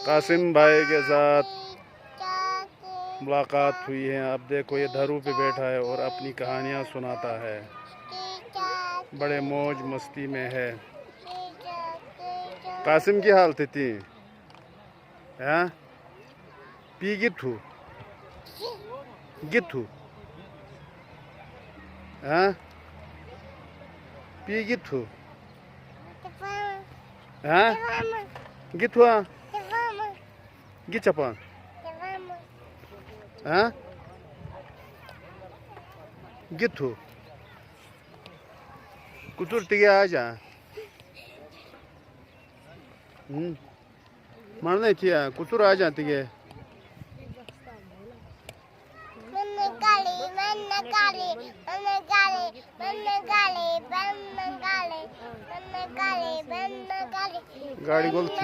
Qasem भाई के साथ मुलाकात हुई है। अब देखो ये धरू पे बैठा है और अपनी कहानियाँ सुनाता है, बड़े मौज मस्ती में है। कासिम की हालत थी हैं पी गिथू गिथू हैं पी गिथू हैं गिथू गिचपा हैं गिथू कुतुर तिगे आजा मरने थी कुतुर आजा तिगे गाड़ी बोलती